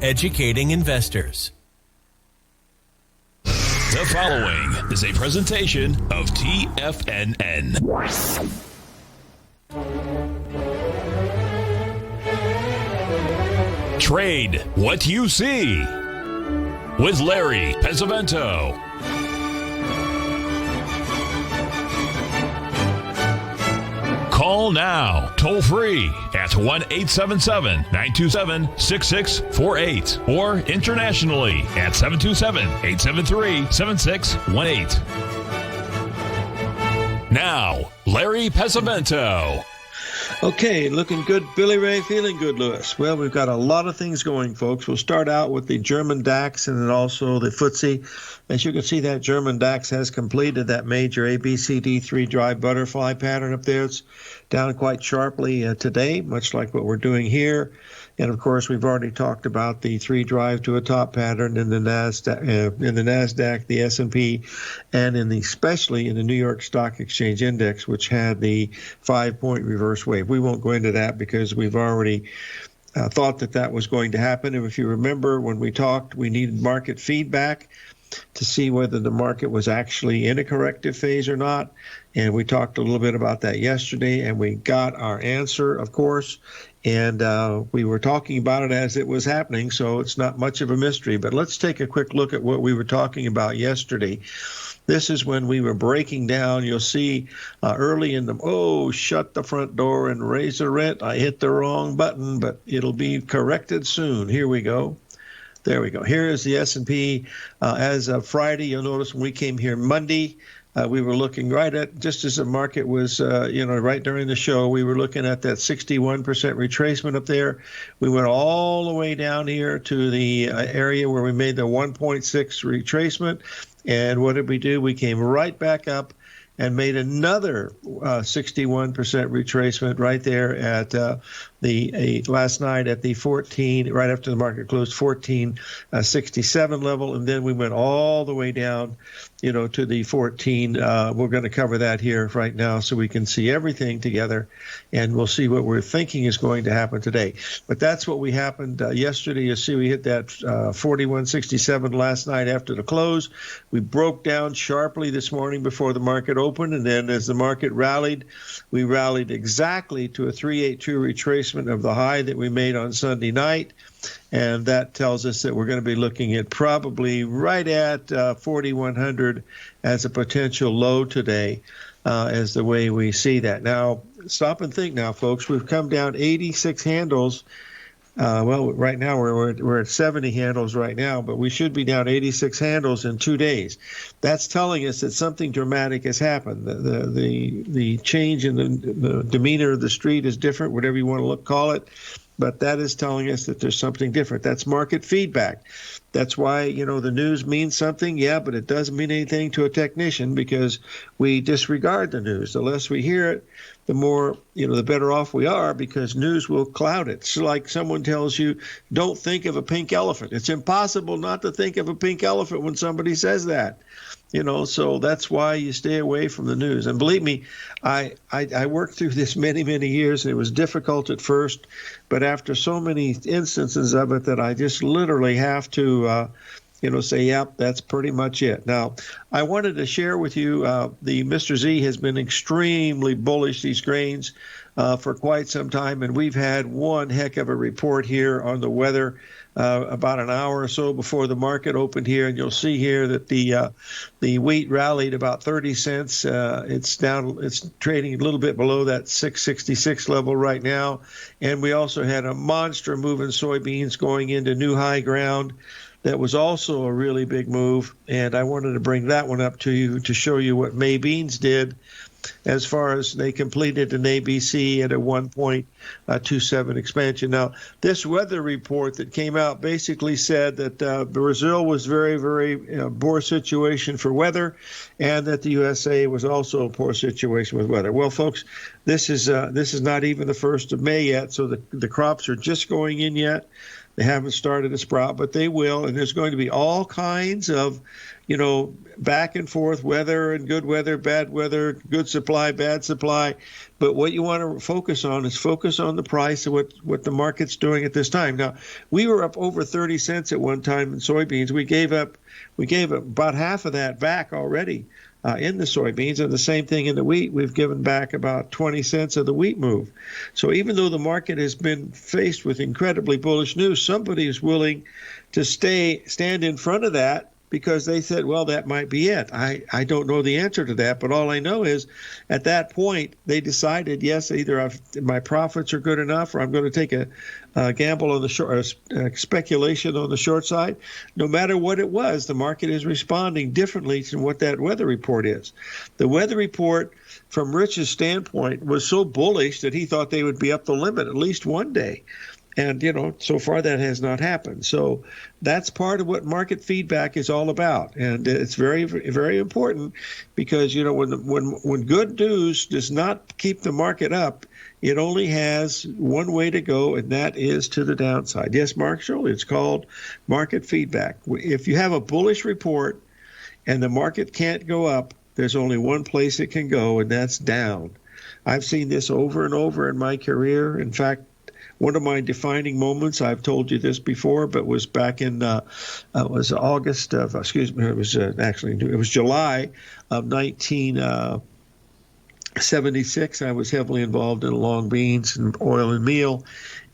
educating investors. The following is a presentation of TFNN. Trade what you see with Larry Pesavento. Call now, toll free at 1-877-927-6648 or internationally at 727-873-7618. Now, Larry Pesavento. Okay, looking good, Billy Ray. Feeling good, Lewis. Well, we've got a lot of things going, folks. We'll start out with the German DAX and then also the FTSE. As you can see, that German DAX has completed that major ABCD3 dry butterfly pattern up there. It's down quite sharply today, much like what we're doing here. And of course, we've already talked about the three drive to a top pattern in the Nasdaq, the S&P, and especially in the New York Stock Exchange Index, which had the 5-point reverse wave. We won't go into that because we've already thought that was going to happen. And if you remember, when we talked, we needed market feedback to see whether the market was actually in a corrective phase or not. And we talked a little bit about that yesterday, and we got our answer, of course. And we were talking about it as it was happening, so it's not much of a mystery. But let's take a quick look at what we were talking about yesterday. This is when we were breaking down. You'll see early in the, shut the front door and raise the rent. I hit the wrong button, but it'll be corrected soon. Here we go. There we go. Here is the S&P as of Friday. You'll notice when we came here Monday, we were looking right at, just as the market was, right during the show, we were looking at that 61% retracement up there. We went all the way down here to the area where we made the 1.6 retracement. And what did we do? We came right back up and made another 61% retracement right there at last night at the 14, right after the market closed, 1467 level, and then we went all the way down, to the 14. We're going to cover that here right now so we can see everything together, and we'll see what we're thinking is going to happen today. But that's what happened yesterday. You see we hit that 4167 last night after the close. We broke down sharply this morning before the market opened, and then as the market rallied, we rallied exactly to a 382 retracement of the high that we made on Sunday night. And that tells us that we're going to be looking at probably right at 4,100 as a potential low today, as the way we see that. Now, stop and think now, folks. We've come down 86 handles. Right now we're at 70 handles right now, but we should be down 86 handles in 2 days. That's telling us that something dramatic has happened. The change in the demeanor of the street is different, whatever you want to call it. But that is telling us that there's something different. That's market feedback. That's why, the news means something, but it doesn't mean anything to a technician because we disregard the news. The less we hear it, the more, the better off we are because news will cloud it. It's like someone tells you, don't think of a pink elephant. It's impossible not to think of a pink elephant when somebody says that. So that's why you stay away from the news. And believe me, I worked through this many, many years. It was difficult at first, but after so many instances of it that I just literally have to, say, yep, that's pretty much it. Now, I wanted to share with you, the Mr. Z has been extremely bullish, these grains, for quite some time, and we've had one heck of a report here on the weather about an hour or so before the market opened here, and you'll see here that the wheat rallied about 30 cents. It's down. It's trading a little bit below that 666 level right now, and we also had a monster move in soybeans going into new high ground. That was also a really big move, and I wanted to bring that one up to you to show you what May beans did as far as they completed an ABC at a 1.27 expansion. Now, this weather report that came out basically said that Brazil was very, very poor situation for weather, and that the USA was also a poor situation with weather. Well, folks, this is not even the 1st of May yet, so the crops are just going in yet. They haven't started to sprout, but they will. And there's going to be all kinds of, back and forth weather and good weather, bad weather, good supply, bad supply. But what you want to focus on is focus on the price of what the market's doing at this time. Now, we were up over 30 cents at one time in soybeans. We gave up about half of that back already in the soybeans, and the same thing in the wheat. We've given back about 20 cents of the wheat move. So even though the market has been faced with incredibly bullish news, somebody is willing to stand in front of that because they said, well, that might be it. I don't know the answer to that, but all I know is at that point they decided, yes, either my profits are good enough or I'm going to take a gamble on the short, speculation on the short side. No matter what it was, the market is responding differently to what that weather report is. The weather report, from Rich's standpoint, was so bullish that he thought they would be up the limit at least one day. And, so far that has not happened. So that's part of what market feedback is all about. And it's very, very important because, when good news does not keep the market up, it only has one way to go, and that is to the downside. Yes, Marshall, it's called market feedback. If you have a bullish report and the market can't go up, there's only one place it can go, and that's down. I've seen this over and over in my career. In fact, one of my defining moments, I've told you this before, but was back in it was July of 1976. I was heavily involved in long beans and oil and meal.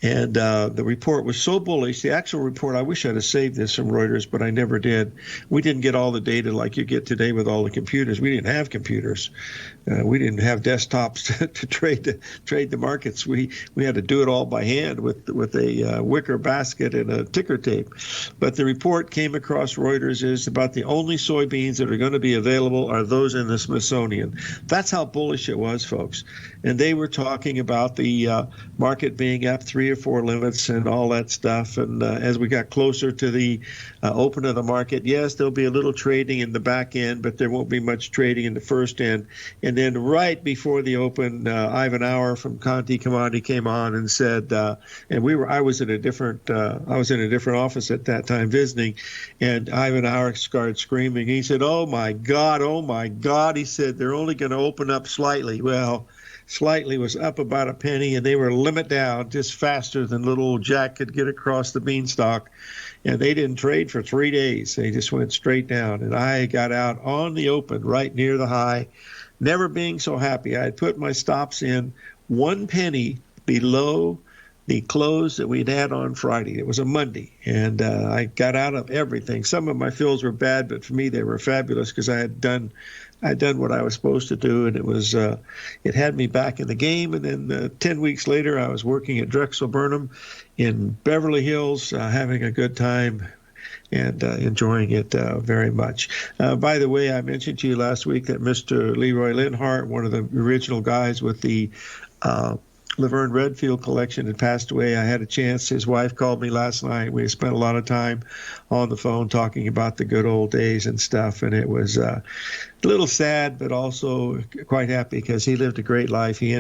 And the report was so bullish. The actual report, I wish I'd have saved this from Reuters, but I never did. We didn't get all the data like you get today with all the computers. We didn't have computers. We didn't have desktops to trade the markets. We had to do it all by hand with a wicker basket and a ticker tape. But the report came across Reuters is about the only soybeans that are going to be available are those in the Smithsonian. That's how bullish it was, folks. And they were talking about the market being up 3 or 4 limits and all that stuff. And as we got closer to the open of the market, yes, there'll be a little trading in the back end, but there won't be much trading in the first end. And then right before the open, Ivan Auer from Conti Commodity came on and said, and I was in a different office at that time visiting, and Ivan Auer started screaming. He said, "Oh my God, oh my God!" He said, "They're only going to open up slightly." Well, slightly was up about a penny, and they were limit down just faster than little old Jack could get across the beanstalk. And they didn't trade for 3 days. They just went straight down. And I got out on the open right near the high, never being so happy. I had put my stops in 1 penny below the close that we'd had on Friday. It was a Monday, and I got out of everything. Some of my fills were bad, but for me they were fabulous because I had done what I was supposed to do, and it had me back in the game. And then 10 weeks later, I was working at Drexel Burnham in Beverly Hills, having a good time and enjoying it very much. By the way, I mentioned to you last week that Mr. Leroy Linhart, one of the original guys with the Laverne Redfield collection, had passed away. I had a chance. His wife called me last night. We spent a lot of time on the phone talking about the good old days and stuff, and it was a little sad, but also quite happy because he lived a great life. He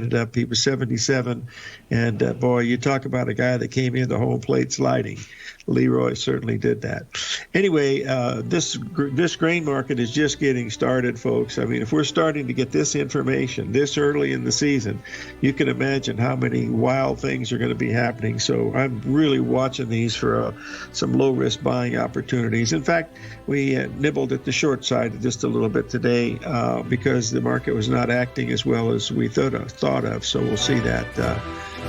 was 77, and boy, you talk about a guy that came in the home plate sliding. Leroy certainly did that. Anyway, this grain market is just getting started, folks. I mean, if we're starting to get this information this early in the season, you can imagine how many wild things are going to be happening. So I'm really watching these for some low-risk buying opportunities. In fact, we nibbled at the short side just a little bit today because the market was not acting as well as we thought of. So we'll see that.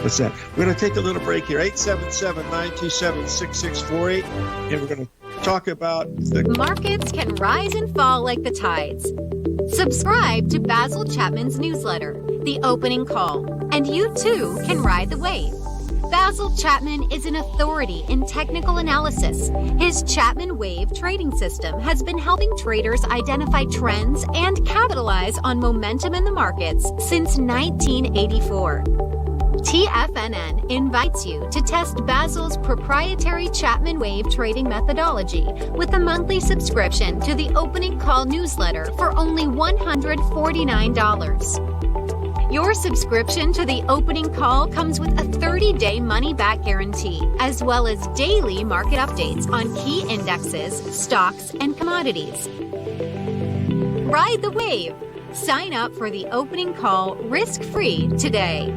What's that? We're going to take a little break here. 877-927-6648. And we're going to talk about the markets can rise and fall like the tides. Subscribe to Basil Chapman's newsletter, The Opening Call, and you too can ride the wave. Basil Chapman is an authority in technical analysis. His Chapman Wave trading system has been helping traders identify trends and capitalize on momentum in the markets since 1984. TFNN invites you to test Basil's proprietary Chapman Wave trading methodology with a monthly subscription to the Opening Call newsletter for only $149. Your subscription to the opening call comes with a 30-day money-back guarantee, as well as daily market updates on key indexes, stocks, and commodities. Ride the wave. Sign up for the opening call risk-free today.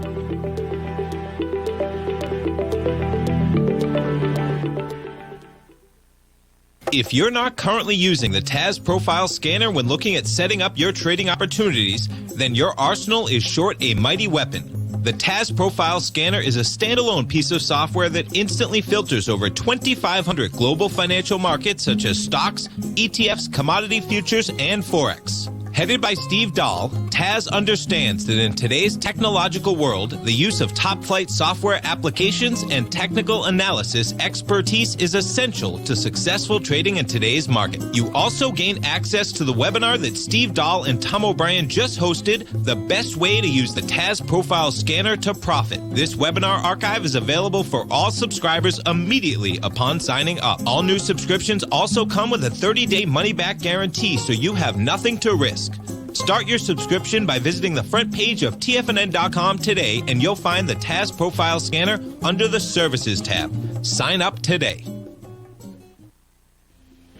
If you're not currently using the TAS Profile Scanner when looking at setting up your trading opportunities, then your arsenal is short a mighty weapon. The TAS Profile Scanner is a standalone piece of software that instantly filters over 2,500 global financial markets such as stocks, ETFs, commodity futures, and Forex. Headed by Steve Dahl, TAS understands that in today's technological world, the use of top-flight software applications and technical analysis expertise is essential to successful trading in today's market. You also gain access to the webinar that Steve Dahl and Tom O'Brien just hosted, The Best Way to Use the TAS Profile Scanner to Profit. This webinar archive is available for all subscribers immediately upon signing up. All new subscriptions also come with a 30-day money-back guarantee, so you have nothing to risk. Start your subscription by visiting the front page of TFNN.com today, and you'll find the TAS Profile Scanner under the Services tab. Sign up today.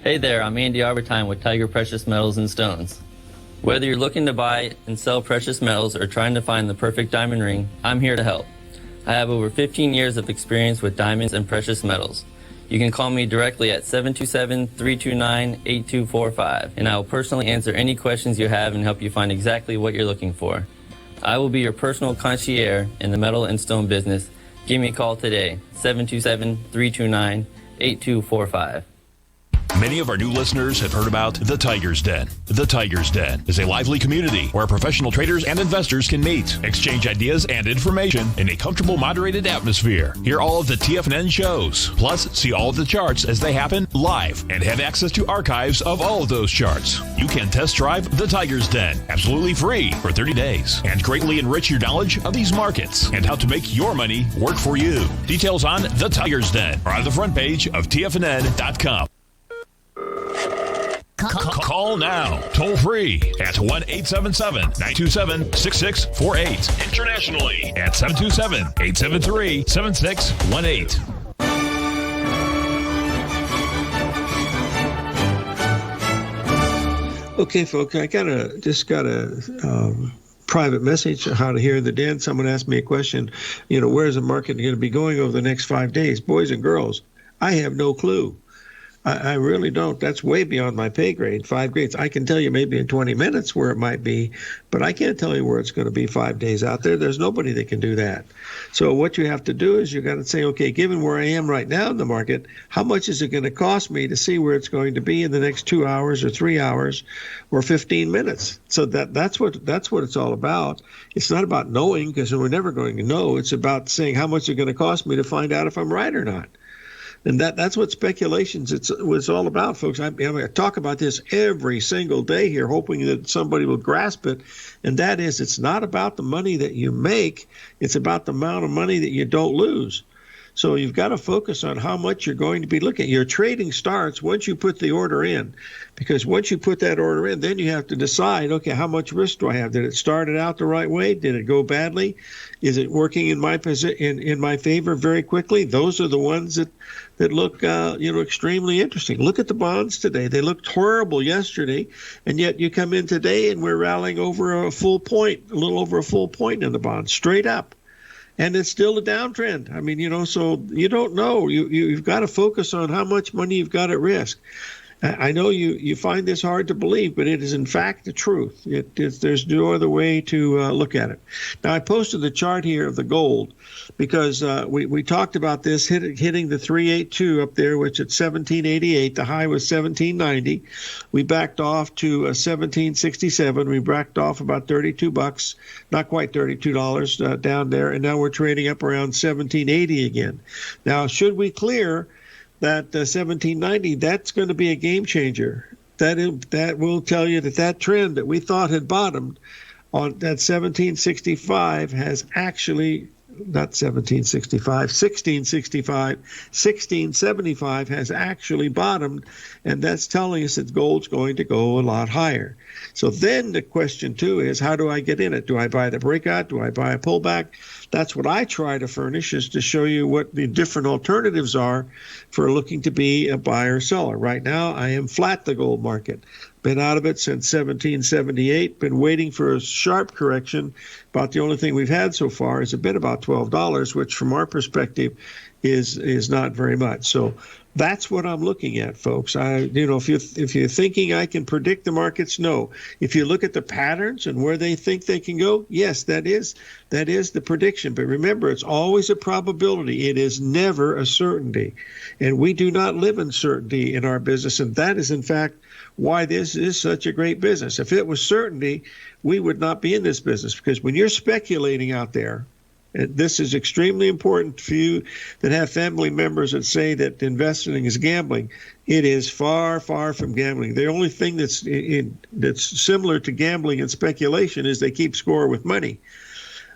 Hey there, I'm Andy Arbertine with Tiger Precious Metals and Stones. Whether you're looking to buy and sell precious metals or trying to find the perfect diamond ring, I'm here to help. I have over 15 years of experience with diamonds and precious metals. You can call me directly at 727-329-8245, and I will personally answer any questions you have and help you find exactly what you're looking for. I will be your personal concierge in the metal and stone business. Give me a call today, 727-329-8245. Many of our new listeners have heard about The Tiger's Den. The Tiger's Den is a lively community where professional traders and investors can meet, exchange ideas and information in a comfortable, moderated atmosphere. Hear all of the TFNN shows, plus see all of the charts as they happen live and have access to archives of all of those charts. You can test drive The Tiger's Den absolutely free for 30 days and greatly enrich your knowledge of these markets and how to make your money work for you. Details on The Tiger's Den are on the front page of TFNN.com. Call now, toll free at 1-877-927-6648. Internationally at 727-873-7618. Okay, folks, I just got a private message on how to hear the den. Someone asked me a question, where's the market going to be going over the next 5 days? Boys and girls, I have no clue. I really don't. That's way beyond my pay grade, 5 grades. I can tell you maybe in 20 minutes where it might be, but I can't tell you where it's going to be 5 days out there. There's nobody that can do that. So what you have to do is you got to say, okay, given where I am right now in the market, how much is it going to cost me to see where it's going to be in the next 2 hours or 3 hours or 15 minutes? So that's what it's all about. It's not about knowing, because we're never going to know. It's about saying how much it's going to cost me to find out if I'm right or not. And that's what speculations it's all about, folks. I talk about this every single day here, hoping that somebody will grasp it. And that is, it's not about the money that you make. It's about the amount of money that you don't lose. So you've got to focus on how much you're going to be looking at. Your trading starts once you put the order in, because once you put that order in, then you have to decide, okay, how much risk do I have? Did it start it out the right way? Did it go badly? Is it working in my in my favor very quickly? Those are the ones that look extremely interesting. Look at the bonds today. They looked horrible yesterday, and yet you come in today and we're rallying over a little over a full point in the bonds, straight up. And it's still a downtrend. I mean, so you don't know. You've got to focus on how much money you've got at risk. I know you find this hard to believe, but it is in fact the truth. There's no other way to look at it. Now, I posted the chart here of the gold because we talked about this hitting the 382 up there, which at 1788. The high was 1790. We backed off to 1767. We backed off about $32, not quite $32 down there, and now we're trading up around 1780 again. Now, should we clear that 1790, that's going to be a game changer. That will tell you that trend that we thought had bottomed on that 1765 has actually not 1765, 1665, 1675 has actually bottomed, and that's telling us that gold's going to go a lot higher. So then the question, too, is how do I get in it? Do I buy the breakout? Do I buy a pullback? That's what I try to furnish, is to show you what the different alternatives are for looking to be a buyer or seller. Right now, I am flat the gold market. Been out of it since 1778, been waiting for a sharp correction. About the only thing we've had so far has been about $12, which from our perspective is not very much. So that's what I'm looking at, folks. If you're thinking I can predict the markets, no. If you look at the patterns and where they think they can go, yes, that is the prediction. But remember, it's always a probability. It is never a certainty. And we do not live in certainty in our business. And that is, in fact, why this is such a great business. If it was certainty, we would not be in this business, because when you're speculating out there, and this is extremely important for you that have family members that say that investing is gambling. It is far, far from gambling. The only thing that's similar to gambling and speculation is they keep score with money.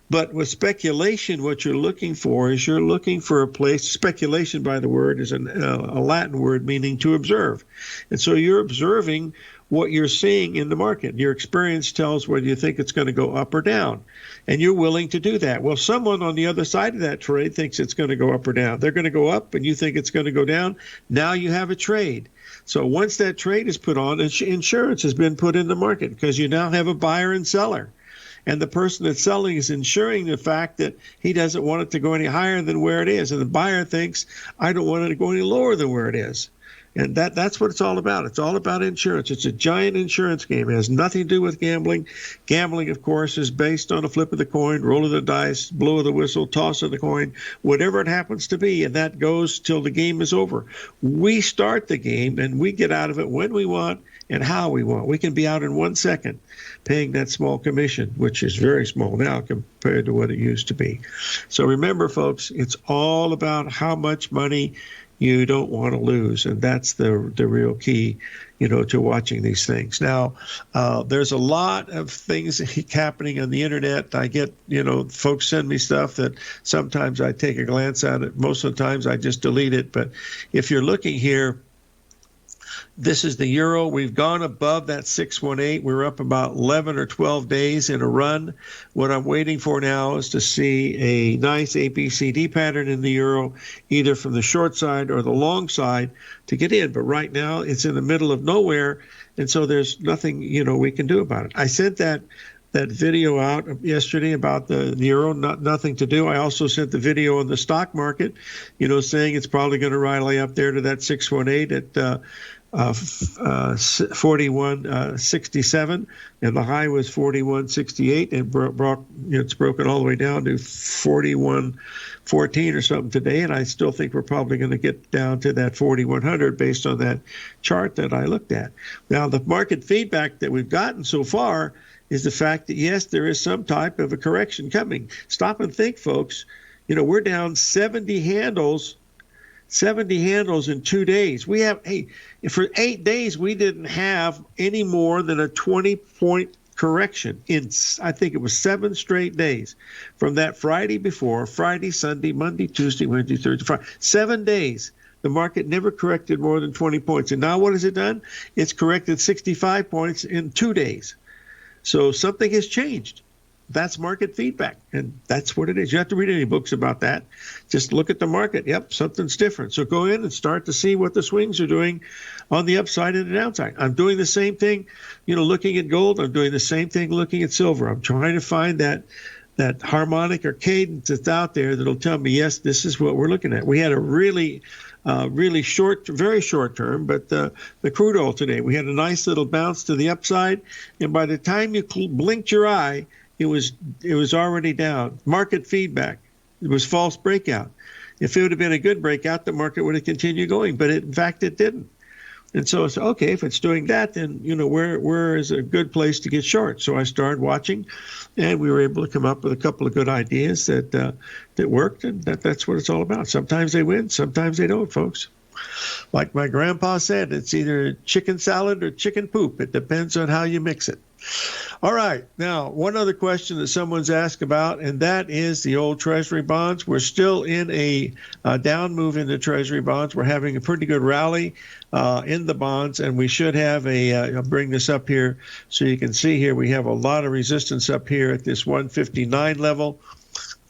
But with speculation, what you're looking for is you're looking for a place. Speculation, by the word, is a Latin word meaning to observe. And so you're observing what you're seeing in the market. Your experience tells whether you think it's going to go up or down, and you're willing to do that. Well, someone on the other side of that trade thinks it's going to go up or down. They're going to go up, and you think it's going to go down. Now you have a trade. So once that trade is put on, insurance has been put in the market, because you now have a buyer and seller. And the person that's selling is insuring the fact that he doesn't want it to go any higher than where it is. And the buyer thinks, I don't want it to go any lower than where it is. And that's what it's all about. It's all about insurance. It's a giant insurance game. It has nothing to do with gambling. Gambling, of course, is based on a flip of the coin, roll of the dice, blow of the whistle, toss of the coin, whatever it happens to be. And that goes till the game is over. We start the game, and we get out of it when we want and how we want. We can be out in 1 second paying that small commission, which is very small now compared to what it used to be. So remember, folks, it's all about how much money you don't want to lose, and that's the real key, to watching these things. Now, there's a lot of things happening on the internet. I get, folks send me stuff that sometimes I take a glance at it. Most of the times I just delete it. But if you're looking here, this is the euro. We've gone above that 618. We're up about 11 or 12 days in a run. What I'm waiting for now is to see a nice ABCD pattern in the euro, either from the short side or the long side, to get in. But right now, it's in the middle of nowhere, and so there's nothing, we can do about it. I sent that video out yesterday about the euro, nothing to do. I also sent the video on the stock market, saying it's probably going to rally up there to that 618 at 41.67, and the high was 41.68, and it's broken all the way down to 41.14 or something today, and I still think we're probably going to get down to that 4100 based on that chart that I looked at. Now, the market feedback that we've gotten so far is the fact that, yes, there is some type of a correction coming. Stop and think, folks. We're down 70 handles in 2 days. We have, for 8 days, we didn't have any more than a 20-point correction in, I think it was 7 straight days. From that Friday before, Friday, Sunday, Monday, Tuesday, Wednesday, Thursday, Friday, 7 days. The market never corrected more than 20 points. And now what has it done? It's corrected 65 points in 2 days. So something has changed. That's market feedback, and that's what it is. You have to read any books about that. Just look at the market. Yep, something's different. So go in and start to see what the swings are doing on the upside and the downside. I'm doing the same thing, looking at gold. I'm doing the same thing looking at silver. I'm trying to find that harmonic or cadence that's out there that'll tell me, yes, this is what we're looking at. We had a really short, very short term, but the crude oil today, we had a nice little bounce to the upside, and by the time you blinked your eye, it was already down. Market feedback. It was false breakout. If it would have been a good breakout, the market would have continued going, but in fact it didn't. And so it's okay, if it's doing that, then where is a good place to get short? So I started watching, and we were able to come up with a couple of good ideas that worked, and that's what it's all about. Sometimes they win, sometimes they don't, folks. Like my grandpa said, it's either chicken salad or chicken poop. It depends on how you mix it. All right. Now, one other question that someone's asked about, and that is the old Treasury bonds. We're still in a down move in the Treasury bonds. We're having a pretty good rally in the bonds, and we should have I'll bring this up here so you can see here. We have a lot of resistance up here at this 159 level.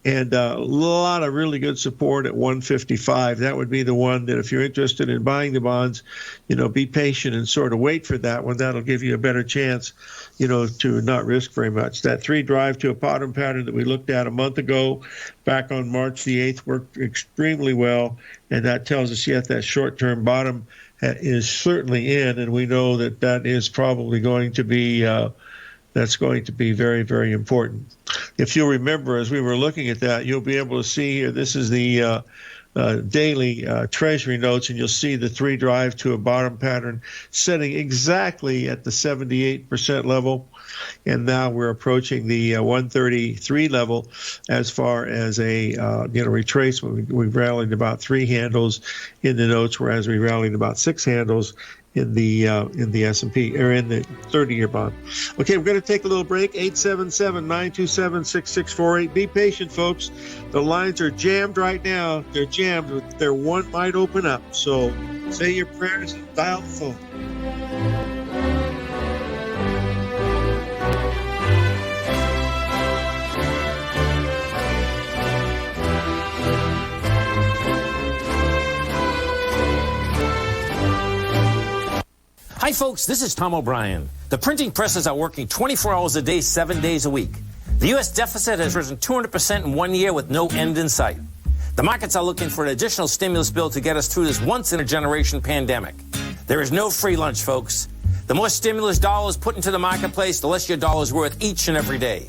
And a lot of really good support at 155. That would be the one that if you're interested in buying the bonds, be patient and sort of wait for that one. That'll give you a better chance, to not risk very much. That 3 drive to a bottom pattern that we looked at a month ago, back on March the 8th, worked extremely well. And that tells us, that short-term bottom is certainly in. And we know that is probably going to be that's going to be very, very important. If you'll remember, as we were looking at that, you'll be able to see here, this is the daily Treasury notes, and you'll see the 3 drive to a bottom pattern setting exactly at the 78% level. And now we're approaching the 133 level as far as a retracement. We've rallied about 3 handles in the notes, whereas we rallied about 6 handles in the S&P or in the 30-year bond. Okay, we're going to take a little break. 877-927-6648. Be patient, folks. The lines are jammed right now. They're jammed. Their one might open up. So say your prayers and dial the phone. Hi, folks. This is Tom O'Brien. The printing presses are working 24 hours a day, 7 days a week. The U.S. deficit has risen 200% in 1 year with no end in sight. The markets are looking for an additional stimulus bill to get us through this once-in-a-generation pandemic. There is no free lunch, folks. The more stimulus dollars put into the marketplace, the less your dollar's worth each and every day.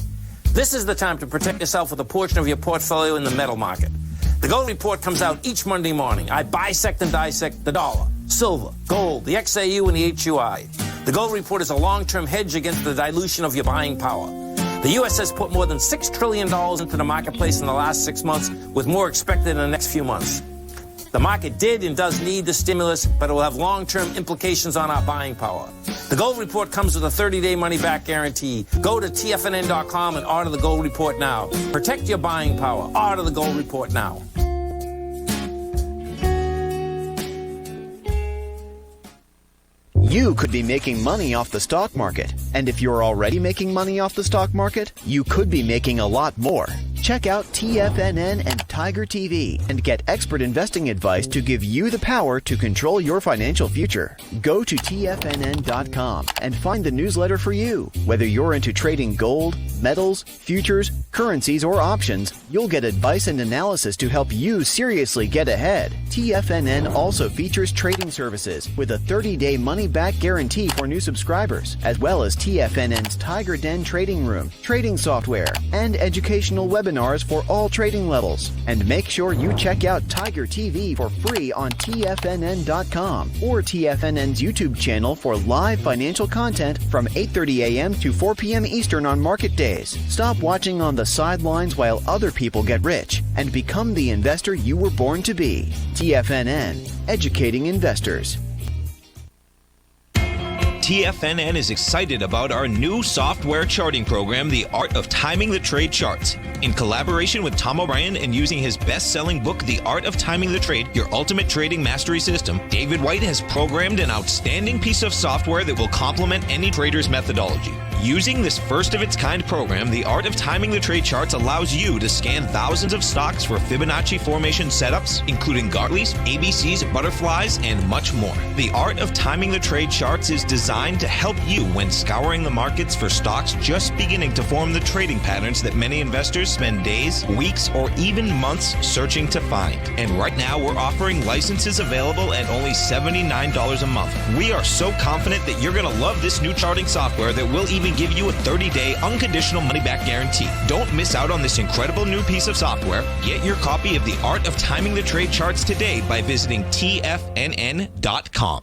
This is the time to protect yourself with a portion of your portfolio in the metal market. The Gold Report comes out each Monday morning. I bisect and dissect the dollar, silver, gold, the XAU, and the HUI. The Gold Report is a long-term hedge against the dilution of your buying power. The U.S. has put more than $6 trillion into the marketplace in the last 6 months, with more expected in the next few months. The market did and does need the stimulus, but it will have long-term implications on our buying power. The Gold Report comes with a 30-day money-back guarantee. Go to TFNN.com and order the Gold Report now. Protect your buying power. Order the Gold Report now. You could be making money off the stock market. And if you're already making money off the stock market, you could be making a lot more. Check out TFNN and Tiger TV and get expert investing advice to give you the power to control your financial future. Go to TFNN.com and find the newsletter for you. Whether you're into trading gold, metals, futures, currencies, or options, you'll get advice and analysis to help you seriously get ahead. TFNN also features trading services with a 30-day money-back guarantee for new subscribers, as well as TFNN's Tiger Den trading room, trading software, and educational webinars for all trading levels. And make sure you check out Tiger TV for free on TFNN.com or TFNN's YouTube channel for live financial content from 8:30 a.m. to 4 p.m. Eastern on market days. Stop watching on the sidelines while other people get rich and become the investor you were born to be. TFNN, educating investors. TFNN is excited about our new software charting program, The Art of Timing the Trade Charts. In collaboration with Tom O'Brien and using his best-selling book, The Art of Timing the Trade, Your Ultimate Trading Mastery System, David White has programmed an outstanding piece of software that will complement any trader's methodology. Using this first-of-its-kind program, The Art of Timing the Trade Charts allows you to scan thousands of stocks for Fibonacci formation setups, including Gartleys, ABCs, butterflies, and much more. The Art of Timing the Trade Charts is designed to help you when scouring the markets for stocks just beginning to form the trading patterns that many investors spend days, weeks, or even months searching to find. And right now, we're offering licenses available at only $79 a month. We are so confident that you're going to love this new charting software that will even give you a 30-day unconditional money-back guarantee. Don't miss out on this incredible new piece of software. Get your copy of The Art of Timing the Trade Charts today by visiting TFNN.com.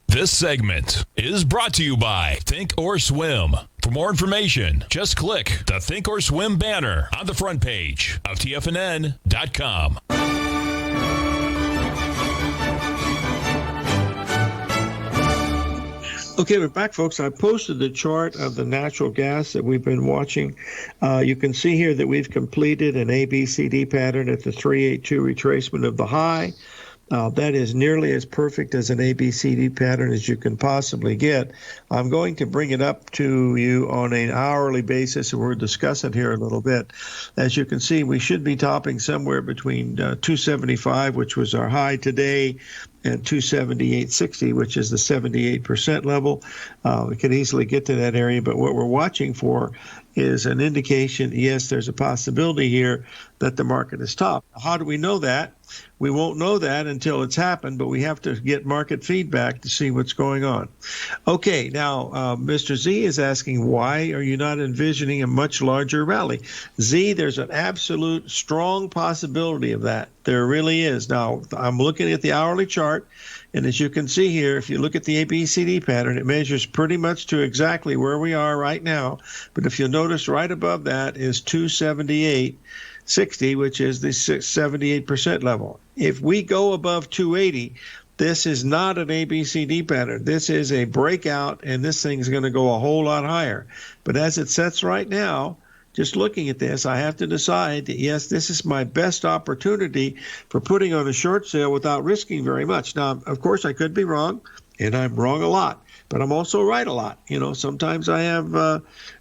This segment is brought to you by Think or Swim. For more information, just click the Think or Swim banner on the front page of TFNN.com. Okay, we're back, folks. I posted the chart of the natural gas that we've been watching. You can see here that we've completed an ABCD pattern at the 382 retracement of the high. That is nearly as perfect as an ABCD pattern as you can possibly get. I'm going to bring it up to you on an hourly basis, and we'll discuss it here a little bit. As you can see, we should be topping somewhere between 275, which was our high today, and 278.60, which is the 78% level. We could easily get to that area, but what we're watching for is an indication, yes, there's a possibility here that the market is topped. How do we know that? We won't know that until it's happened, but we have to get market feedback to see what's going on. Okay, now Mr. Z is asking, why are you not envisioning a much larger rally? Z, there's an absolute strong possibility of that. There really is. Now, I'm looking at the hourly chart, and as you can see here, if you look at the ABCD pattern, it measures pretty much to exactly where we are right now. But if you'll notice, right above that is 278.60, which is the 78% level. If we go above 280, this is not an ABCD pattern. This is a breakout, and this thing's going to go a whole lot higher. But as it sets right now, just looking at this, I have to decide that, yes, this is my best opportunity for putting on a short sale without risking very much. Now, of course, I could be wrong, and I'm wrong a lot. But I'm also right a lot. Sometimes I have,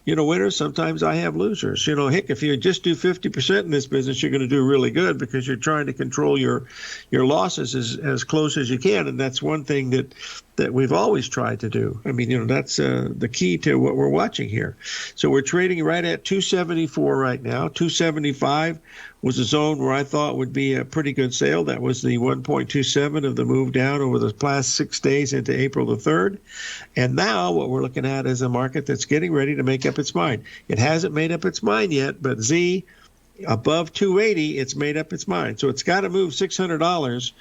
winners. Sometimes I have losers. Heck, if you just do 50% in this business, you're going to do really good because you're trying to control your losses as close as you can. And that's one thing that we've always tried to do. I mean, that's the key to what we're watching here. So we're trading right at 274 right now. 275 was a zone where I thought would be a pretty good sale. That was the 1.27 of the move down over the past 6 days into April the 3rd. And now what we're looking at is a market that's getting ready to make up its mind. It hasn't made up its mind yet, but Z, above 280, it's made up its mind. So it's got to move $600.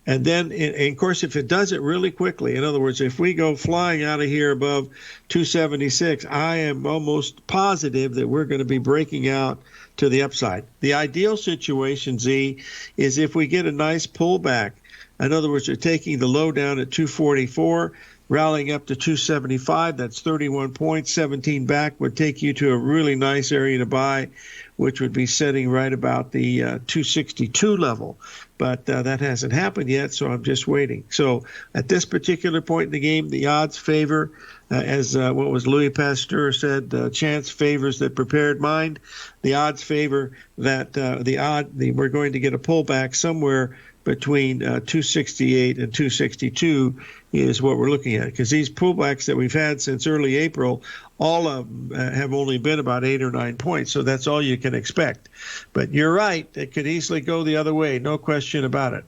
And then, and of course, if it does it really quickly, in other words, if we go flying out of here above 276, I am almost positive that we're going to be breaking out to the upside. The ideal situation, Z, is if we get a nice pullback. In other words, you're taking the low down at 244, rallying up to 275. That's 31 points. 17 back would take you to a really nice area to buy, which would be setting right about the 262 level. But that hasn't happened yet, so I'm just waiting. So at this particular point in the game, the odds favor, as what was Louis Pasteur said, chance favors the prepared mind. The odds favor that we're going to get a pullback somewhere between 268 and 262 is what we're looking at, because these pullbacks that we've had since early April, all of them have only been about 8 or 9 points, so that's all you can expect. But you're right, it could easily go the other way, no question about it.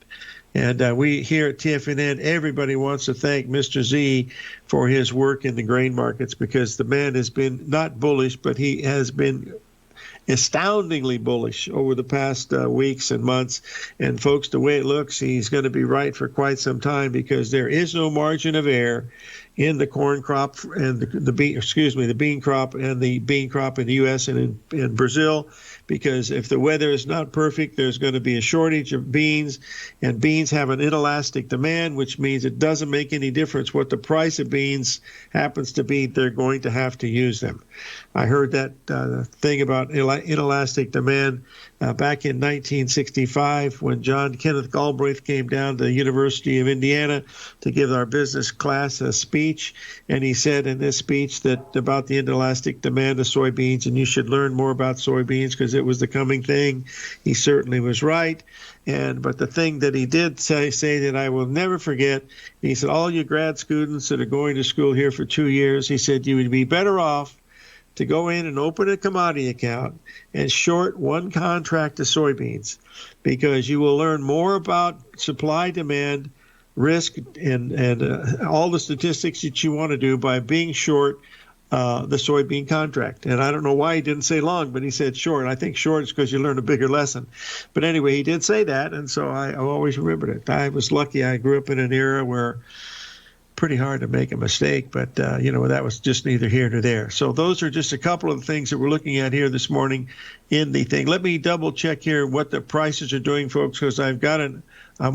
And we here at TFNN, everybody wants to thank Mr. Z for his work in the grain markets, because the man has been not bullish, but he has been astoundingly bullish over the past weeks and months. And folks, the way it looks, he's going to be right for quite some time, because there is no margin of error in the corn crop and the bean crop and the bean crop in the U.S. and in Brazil, because if the weather is not perfect, there's going to be a shortage of beans, and beans have an inelastic demand, which means it doesn't make any difference what the price of beans happens to be. They're going to have to use them. I heard that thing about inelastic demand back in 1965 when John Kenneth Galbraith came down to the University of Indiana to give our business class a speech. And he said in this speech that about the inelastic demand of soybeans, and you should learn more about soybeans because it was the coming thing. He certainly was right. But the thing that he did say that I will never forget, he said, all you grad students that are going to school here for 2 years, he said, you would be better off to go in and open a commodity account and short one contract of soybeans, because you will learn more about supply, demand, risk, and all the statistics that you want to do by being short the soybean contract. And I don't know why he didn't say long, but he said short. I think short is because you learn a bigger lesson. But anyway, he did say that, and so I always remembered it. I was lucky. I grew up in an era where pretty hard to make a mistake, but that was just neither here nor there. So those are just a couple of the things that we're looking at here this morning in the thing. Let me double check here what the prices are doing, folks, because I'm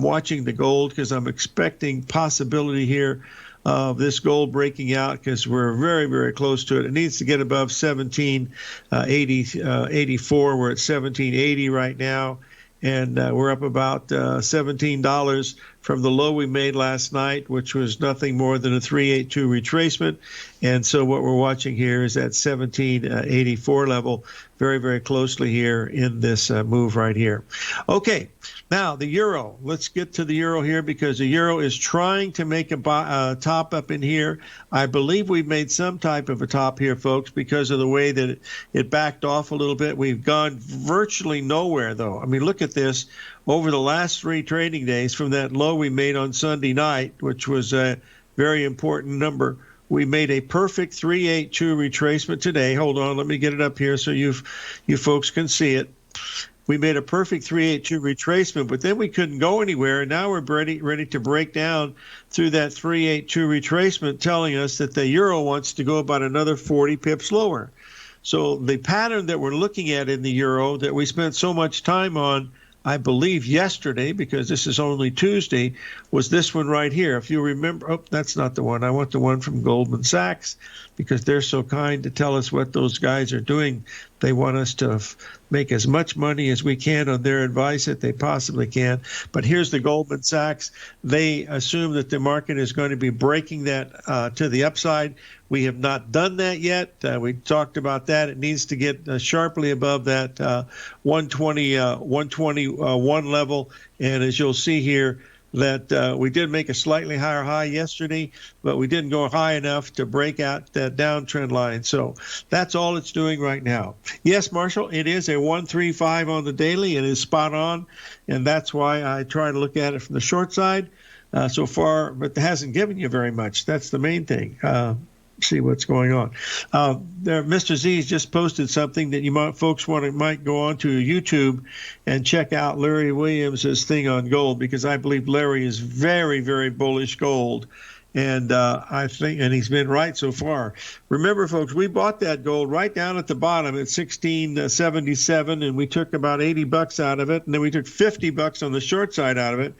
watching the gold, because I'm expecting possibility here of this gold breaking out because we're very, very close to it. It needs to get above 1784. We're at 1780 right now, and we're up about $17 from the low we made last night, which was nothing more than a 382 retracement. And so what we're watching here is that 1784 level very, very closely here in this move right here. Okay, now the euro. Let's get to the euro here because the euro is trying to make a top up in here. I believe we've made some type of a top here, folks, because of the way that it backed off a little bit. We've gone virtually nowhere, though. I mean, look at this. Over the last 3 trading days from that low we made on Sunday night, which was a very important number, we made a perfect 382 retracement today. Hold on, let me get it up here so you folks can see it. We made a perfect 382 retracement, but then we couldn't go anywhere, and now we're ready to break down through that 382 retracement, telling us that the euro wants to go about another 40 pips lower. So the pattern that we're looking at in the euro that we spent so much time on, I believe yesterday, because this is only Tuesday, was this one right here. If you remember, oh, that's not the one. I want the one from Goldman Sachs because they're so kind to tell us what those guys are doing. They want us to make as much money as we can on their advice that they possibly can. But here's the Goldman Sachs. They assume that the market is going to be breaking that to the upside. We have not done that yet. We talked about that. It needs to get sharply above that 121 level. And as you'll see here, that we did make a slightly higher high yesterday, but we didn't go high enough to break out that downtrend line. So that's all it's doing right now. Yes, Marshall, it is a 135 on the daily. It is spot on, and that's why I try to look at it from the short side so far, but it hasn't given you very much. That's the main thing. See what's going on. There, Mr. Z's just posted something that you might go on to YouTube and check out Larry Williams' thing on gold, because I believe Larry is very, very bullish gold. And I think, and he's been right so far. Remember, folks, we bought that gold right down at the bottom at 1677, and we took about $80 out of it, and then we took $50 on the short side out of it.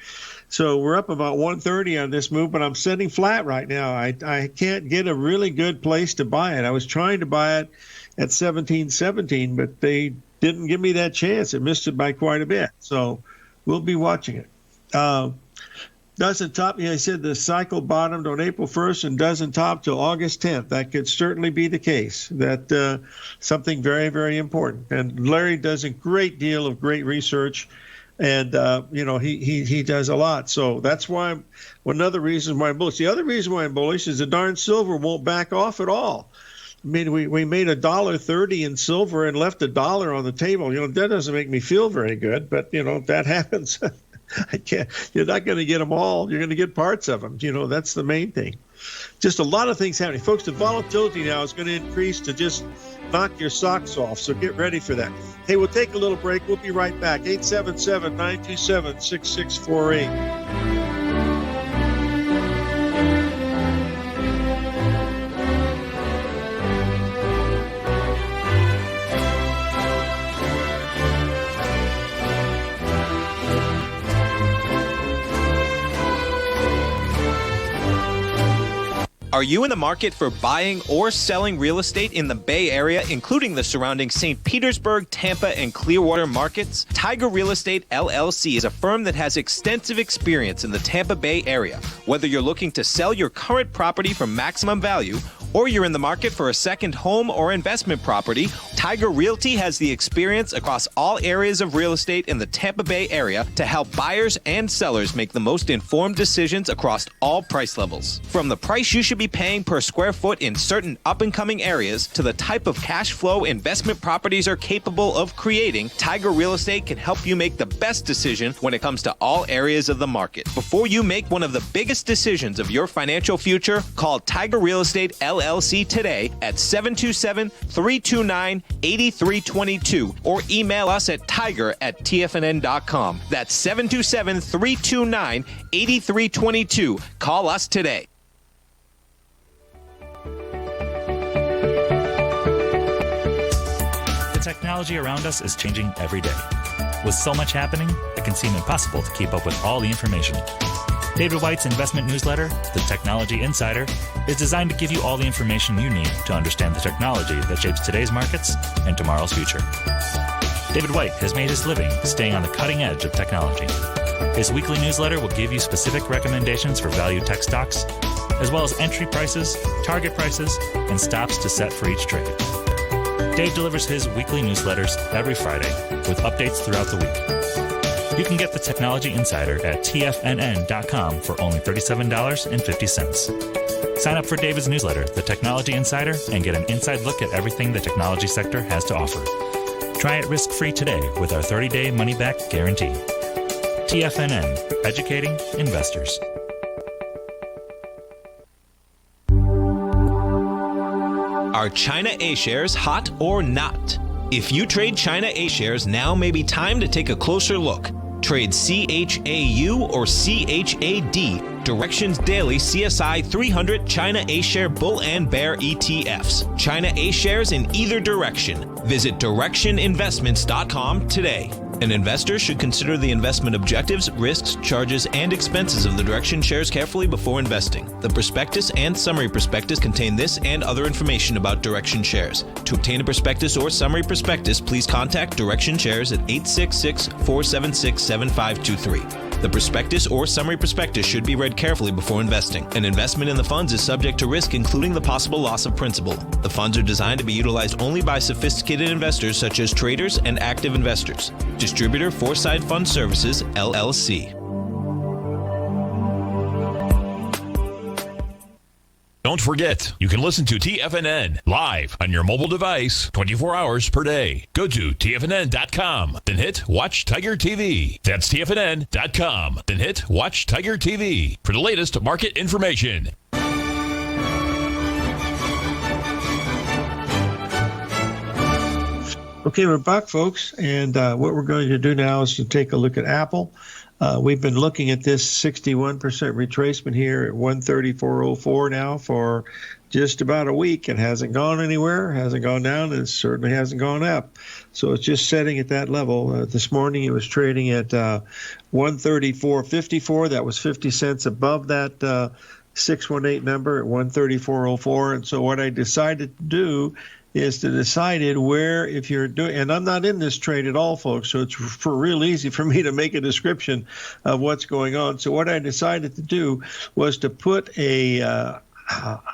So we're up about 130 on this move, but I'm sitting flat right now. I can't get a really good place to buy it. I was trying to buy it at 1717, but they didn't give me that chance. It missed it by quite a bit. So we'll be watching it. Doesn't top, I said the cycle bottomed on April 1st and doesn't top till August 10th. That could certainly be the case. That something very, very important. And Larry does a great deal of great research. And, he does a lot. So that's why one of the reasons why I'm bullish. The other reason why I'm bullish is the darn silver won't back off at all. I mean, we made $1.30 in silver and left $1 on the table. That doesn't make me feel very good, but, that happens. I can't. You're not going to get them all. You're going to get parts of them. That's the main thing. Just a lot of things happening. Folks, the volatility now is going to increase to just knock your socks off, so get ready for that. Hey, we'll take a little break. We'll be right back. 877-927-6648. Are you in the market for buying or selling real estate in the Bay Area, including the surrounding St. Petersburg, Tampa, and Clearwater markets? Tiger Real Estate LLC is a firm that has extensive experience in the Tampa Bay area. Whether you're looking to sell your current property for maximum value, or you're in the market for a second home or investment property, Tiger Realty has the experience across all areas of real estate in the Tampa Bay area to help buyers and sellers make the most informed decisions across all price levels. From the price you should be paying per square foot in certain up-and-coming areas to the type of cash flow investment properties are capable of creating, Tiger Real Estate can help you make the best decision when it comes to all areas of the market. Before you make one of the biggest decisions of your financial future, call Tiger Real Estate LLC today at 727-329-8322 or email us at tiger@tfnn.com. That's 727-329-8322. Call us today. The technology around us is changing every day. With so much happening, it can seem impossible to keep up with all the information. David White's investment newsletter, The Technology Insider, is designed to give you all the information you need to understand the technology that shapes today's markets and tomorrow's future. David White has made his living staying on the cutting edge of technology. His weekly newsletter will give you specific recommendations for value tech stocks, as well as entry prices, target prices, and stops to set for each trade. Dave delivers his weekly newsletters every Friday with updates throughout the week. You can get the Technology Insider at TFNN.com for only $37.50. Sign up for David's newsletter, The Technology Insider, and get an inside look at everything the technology sector has to offer. Try it risk-free today with our 30-day money-back guarantee. TFNN, educating investors. Are China A-shares hot or not? If you trade China A-shares, now may be time to take a closer look. Trade CHAU or CHAD, Directions Daily CSI 300 China A-share Bull and Bear ETFs. China A-shares in either direction. Visit directioninvestments.com today. An investor should consider the investment objectives, risks, charges, and expenses of the Direction shares carefully before investing. The prospectus and summary prospectus contain this and other information about Direction shares. To obtain a prospectus or summary prospectus, please contact Direction shares at 866-476-7523. The prospectus or summary prospectus should be read carefully before investing. An investment in the funds is subject to risk, including the possible loss of principal. The funds are designed to be utilized only by sophisticated investors such as traders and active investors. Distributor Foreside Fund Services, LLC. Don't forget, you can listen to TFNN live on your mobile device 24 hours per day. Go to TFNN.com, then hit Watch Tiger TV. That's TFNN.com, then hit Watch Tiger TV for the latest market information. Okay, we're back, folks, and what we're going to do now is to take a look at Apple. We've been looking at this 61% retracement here at 134.04 now for just about a week. It hasn't gone anywhere, hasn't gone down, and it certainly hasn't gone up. So it's just setting at that level. This morning it was trading at 134.54. That was 50 cents above that 618 number at 134.04. And so what I decided to do is to decide where, if you're doing, and I'm not in this trade at all, folks, so it's real easy for me to make a description of what's going on. So what I decided to do was to put a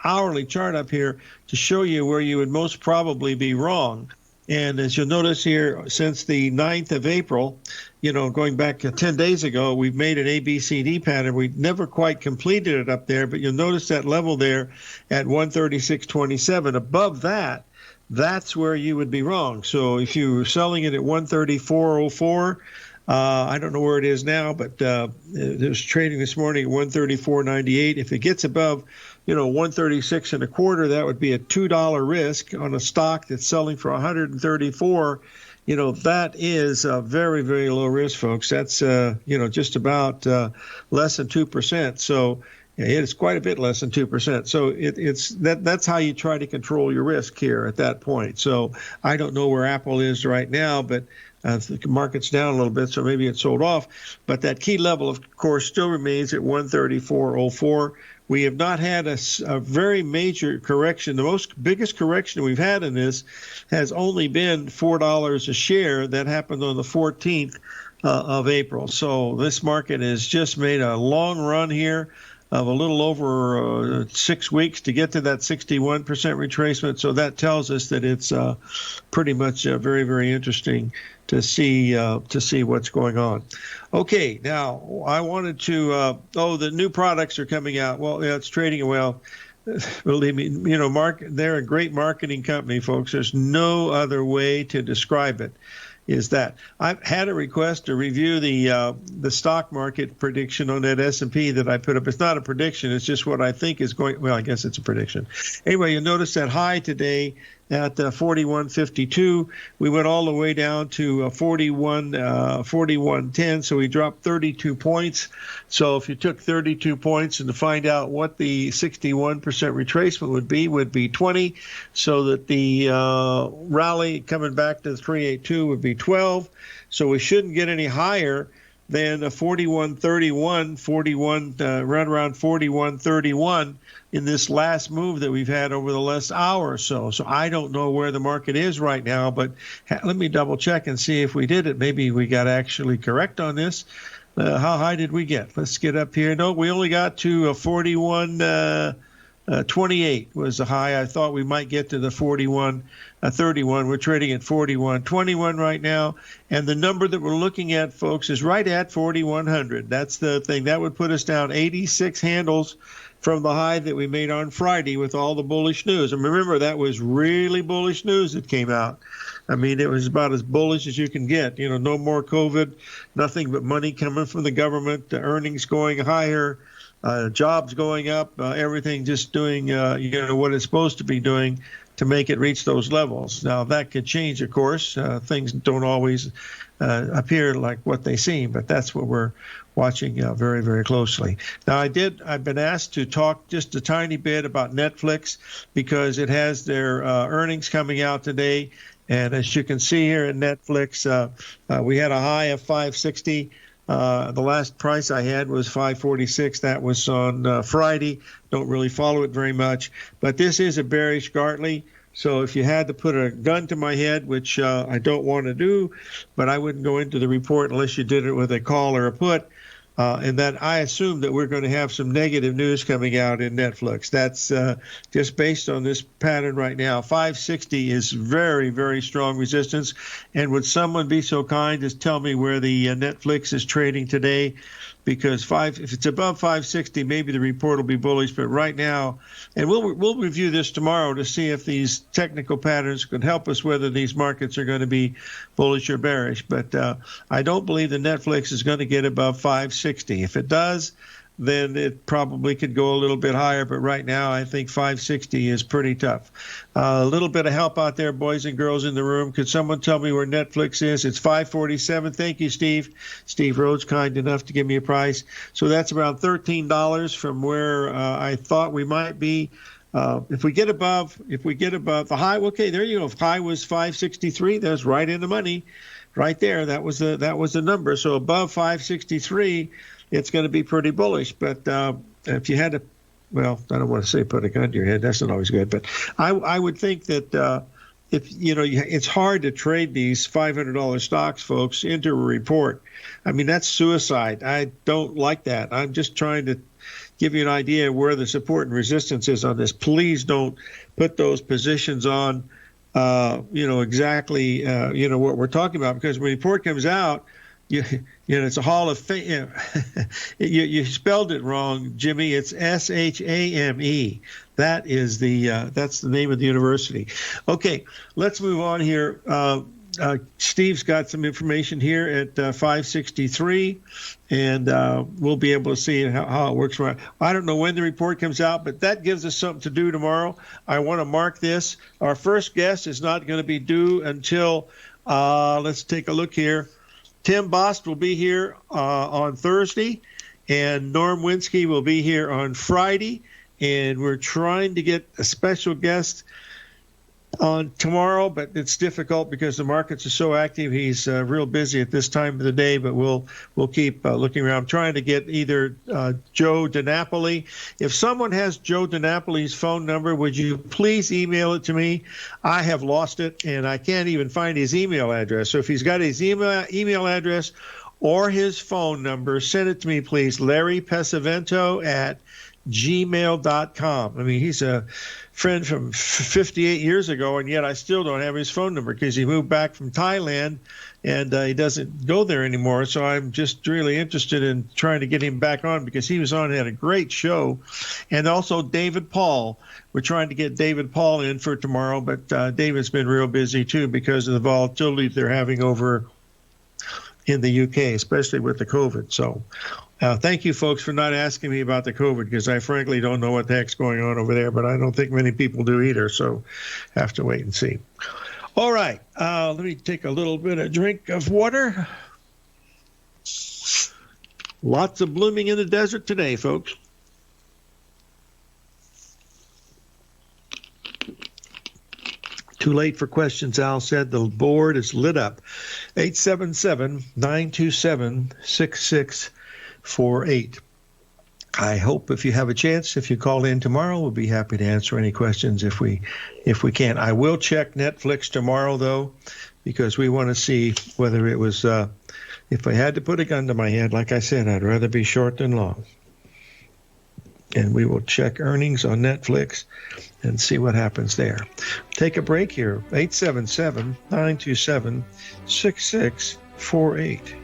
hourly chart up here to show you where you would most probably be wrong. And as you'll notice here, since the 9th of April, going back 10 days ago, we've made an ABCD pattern. We never quite completed it up there, but you'll notice that level there at 136.27. Above that, that's where you would be wrong. So if you were selling it at 134.04, I don't know where it is now, but it was trading this morning at 134.98. If it gets above, 136.25, that would be a $2 risk on a stock that's selling for 134. That is a very, very low risk, folks. That's just about less than 2%. So it's quite a bit less than 2%. So that's how you try to control your risk here at that point. So I don't know where Apple is right now, but the market's down a little bit, so maybe it sold off. But that key level, of course, still remains at 134.04. We have not had a very major correction. The biggest correction we've had in this has only been $4 a share. That happened on the 14th of April. So this market has just made a long run here of a little over 6 weeks to get to that 61% retracement. So that tells us that it's pretty much very, very interesting to see what's going on. Okay, now I wanted to. The new products are coming out. Well, it's trading well. Believe me, they're a great marketing company, folks. There's no other way to describe it. Is that I've had a request to review the stock market prediction on that S&P that I put up. It's not a prediction. It's just what I think is going. Well, I guess it's a prediction. Anyway, you'll notice that high today at 41.52. We went all the way down to 41.10. So we dropped 32 points. So if you took 32 points and to find out what the 61% retracement would be 20. So that the rally coming back to 382 would be 12. So we shouldn't get any higher then 41.31, 41 right around 41.31 in this last move that we've had over the last hour or so. So I don't know where the market is right now, but let me double check and see if we did it. Maybe we got actually correct on this. How high did we get? Let's get up here. No, we only got to 41.28 was the high. I thought we might get to the 41.31. We're trading at 41.21 right now. And the number that we're looking at, folks, is right at 4,100. That's the thing. That would put us down 86 handles from the high that we made on Friday with all the bullish news. And remember, that was really bullish news that came out. I mean, it was about as bullish as you can get. You know, no more COVID, nothing but money coming from the government, the earnings going higher, jobs going up, everything just doing, what it's supposed to be doing to make it reach those levels. Now, that could change, of course. Things don't always appear like what they seem, but that's what we're watching very, very closely. Now, I've been asked to talk just a tiny bit about Netflix because it has their earnings coming out today. And as you can see here in Netflix, we had a high of 560. The last price I had was 546. That was on Friday. Don't really follow it very much. But this is a bearish Gartley. So if you had to put a gun to my head, which I don't want to do, but I wouldn't go into the report unless you did it with a call or a put, and that I assume that we're going to have some negative news coming out in Netflix. That's just based on this pattern right now. 560 is very, very strong resistance. And would someone be so kind as tell me where the Netflix is trading today? Because if it's above 560, maybe the report will be bullish. But right now, and we'll review this tomorrow to see if these technical patterns could help us whether these markets are going to be bullish or bearish. But I don't believe the Netflix is going to get above 560. If it does, then it probably could go a little bit higher. But right now, I think 560 is pretty tough. A little bit of help out there, boys and girls in the room. Could someone tell me where Netflix is? It's 547. Thank you, Steve. Steve Rhodes, kind enough to give me a price. So that's around $13 from where I thought we might be. If we get above the high, okay, there you go. If high was 563, that's right in the money, right there. That was the number. So above 563. It's going to be pretty bullish. But if you had to, well, I don't want to say put a gun to your head. That's not always good. But I would think that it's hard to trade these $500 stocks, folks, into a report. I mean, that's suicide. I don't like that. I'm just trying to give you an idea of where the support and resistance is on this. Please don't put those positions on, exactly, what we're talking about, because when the report comes out, it's a Hall of Fame. You spelled it wrong, Jimmy. It's SHAME. That is that's the name of the university. Okay, let's move on here. Steve's got some information here at 563, and we'll be able to see how it works. I don't know when the report comes out, but that gives us something to do tomorrow. I want to mark this. Our first guest is not going to be due until, let's take a look here. Tim Bost will be here on Thursday, and Norm Winsky will be here on Friday. And we're trying to get a special guest on tomorrow, but it's difficult because the markets are so active. He's real busy at this time of the day, but we'll keep looking around. I'm trying to get either Joe DiNapoli. If someone has Joe DiNapoli's phone number, would you please email it to me? I have lost it, and I can't even find his email address. So if he's got his email address or his phone number, send it to me, please. Larry Pesavento at gmail.com. I mean, he's a friend from 58 years ago, and yet I still don't have his phone number because he moved back from Thailand, and he doesn't go there anymore. So I'm just really interested in trying to get him back on because he was on and had a great show. And also David Paul. We're trying to get David Paul in for tomorrow, but David's been real busy too because of the volatility they're having over in the UK, especially with the COVID. So thank you, folks, for not asking me about the COVID because I frankly don't know what the heck's going on over there, but I don't think many people do either, so have to wait and see. All right, let me take a little bit of drink of water. Lots of blooming in the desert today, folks. Too late for questions, Al said. The board is lit up. 877-927-6648. I hope if you have a chance, if you call in tomorrow, we'll be happy to answer any questions if we can. I will check Netflix tomorrow, though, because we want to see whether it was, if I had to put a gun to my head, like I said, I'd rather be short than long. And we will check earnings on Netflix and see what happens there. Take a break here, 877-927-6648.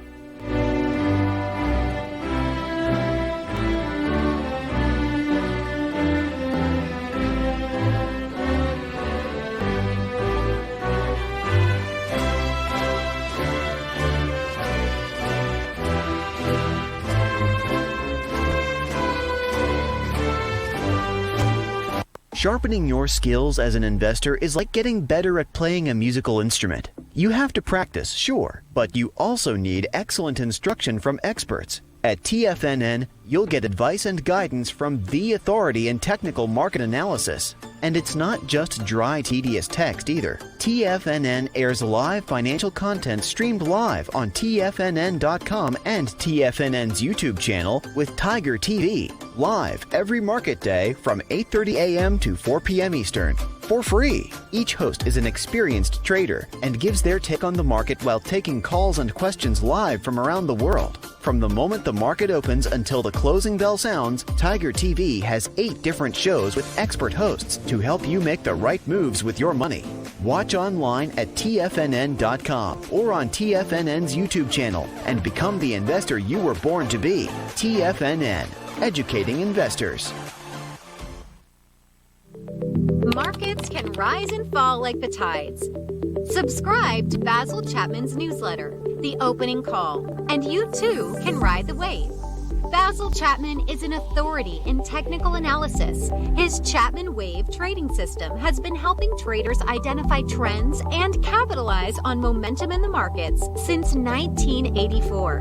Sharpening your skills as an investor is like getting better at playing a musical instrument. You have to practice, sure, but you also need excellent instruction from experts. At TFNN, you'll get advice and guidance from the authority in technical market analysis. And it's not just dry, tedious text either. TFNN airs live financial content streamed live on TFNN.com and TFNN's YouTube channel with Tiger TV, live every market day from 8:30 a.m. to 4 p.m. Eastern, for free. Each host is an experienced trader and gives their take on the market while taking calls and questions live from around the world. From the moment the market opens until the closing bell sounds, Tiger TV has 8 different shows with expert hosts to help you make the right moves with your money. Watch online at TFNN.com or on TFNN's YouTube channel and become the investor you were born to be. TFNN, educating investors. Markets can rise and fall like the tides. Subscribe to Basil Chapman's newsletter, The Opening Call, and you too can ride the wave. Basil Chapman is an authority in technical analysis. His Chapman Wave trading system has been helping traders identify trends and capitalize on momentum in the markets since 1984.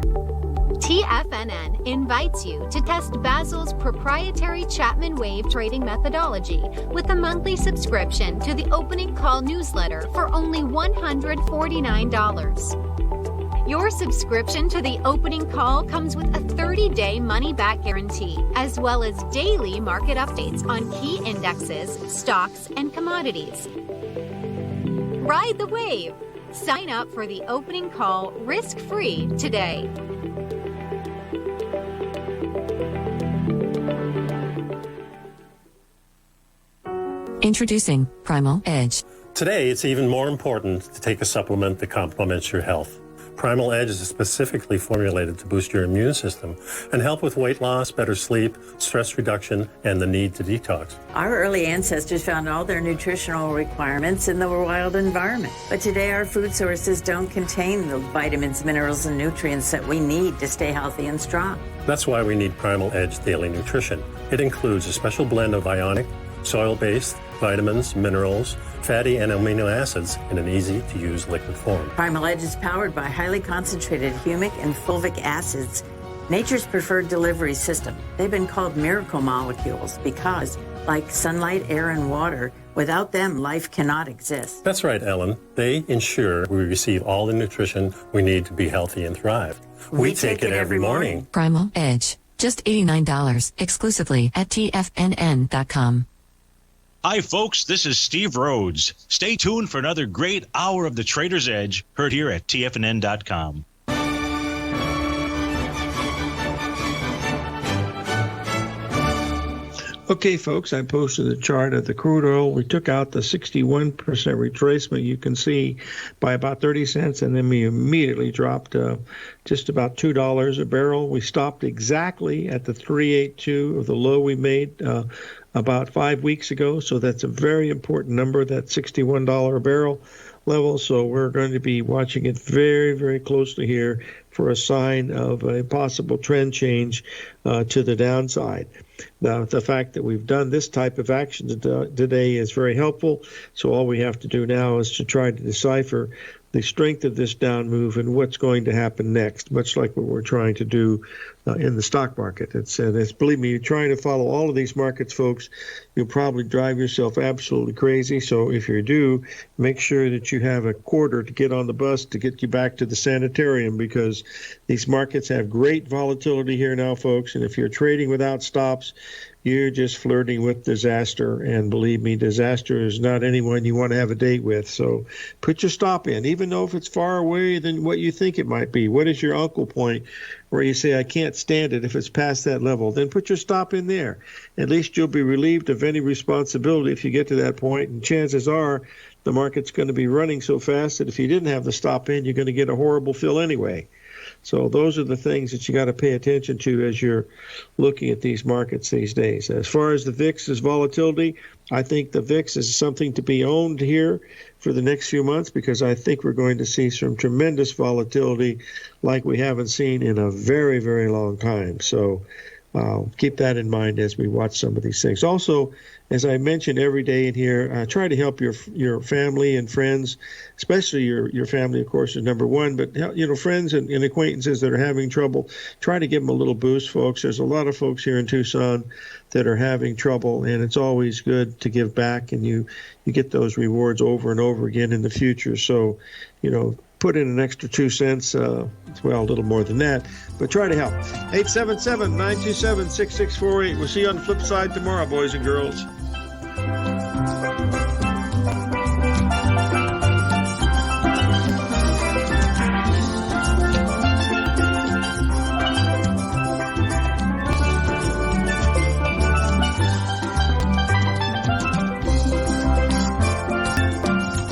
TFNN invites you to test Basil's proprietary Chapman Wave trading methodology with a monthly subscription to the Opening Call newsletter for only $149. Your subscription to the Opening Call comes with a 30-day money-back guarantee, as well as daily market updates on key indexes, stocks, and commodities. Ride the wave! Sign up for the Opening Call risk-free today. Introducing Primal Edge. Today, it's even more important to take a supplement that complements your health. Primal Edge is specifically formulated to boost your immune system and help with weight loss, better sleep, stress reduction, and the need to detox. Our early ancestors found all their nutritional requirements in the wild environment. But today, our food sources don't contain the vitamins, minerals, and nutrients that we need to stay healthy and strong. That's why we need Primal Edge Daily Nutrition. It includes a special blend of ionic, soil-based vitamins, minerals, fatty and amino acids in an easy-to-use liquid form. Primal Edge is powered by highly concentrated humic and fulvic acids, nature's preferred delivery system. They've been called miracle molecules because, like sunlight, air, and water, without them, life cannot exist. That's right, Ellen. They ensure we receive all the nutrition we need to be healthy and thrive. We take it every morning. Primal Edge. Just $89 exclusively at TFNN.com. Hi, folks. This is Steve Rhodes. Stay tuned for another great hour of the Trader's Edge, heard here at TFNN.com. Okay, folks, I posted a chart of the crude oil. We took out the 61% retracement, you can see, by about 30 cents, and then we immediately dropped just about $2 a barrel. We stopped exactly at the 382 of the low we made about 5 weeks ago, so that's a very important number, that $61 a barrel level. So we're going to be watching it very, very closely here for a sign of a possible trend change to the downside. Now, the fact that we've done this type of action today is very helpful. So all we have to do now is to try to decipher the strength of this down move and what's going to happen next, much like what we're trying to do in the stock market. It's believe me, you're trying to follow all of these markets, folks, you'll probably drive yourself absolutely crazy. So if you do, make sure that you have a quarter to get on the bus to get you back to the sanitarium, because these markets have great volatility here now, folks. And if you're trading without stops, you're just flirting with disaster. And believe me, disaster is not anyone you want to have a date with. So put your stop in, even though if it's far away than what you think it might be. What is your uncle point where you say, I can't stand it if it's past that level? Then put your stop in there. At least you'll be relieved of any responsibility if you get to that point. And chances are the market's going to be running so fast that if you didn't have the stop in, you're going to get a horrible fill anyway. So those are the things that you got to pay attention to as you're looking at these markets these days. As far as the VIX's volatility, I think the VIX is something to be owned here for the next few months, because I think we're going to see some tremendous volatility like we haven't seen in a very, very long time. So keep that in mind as we watch some of these things. Also, as I mentioned every day in here, try to help your family and friends, especially your family, of course, is number one. But friends and acquaintances that are having trouble, try to give them a little boost, folks. There's a lot of folks here in Tucson that are having trouble, and it's always good to give back, and you get those rewards over and over again in the future. So, put in an extra 2 cents, a little more than that, but try to help. 877-927-6648. We'll see you on the flip side tomorrow, boys and girls.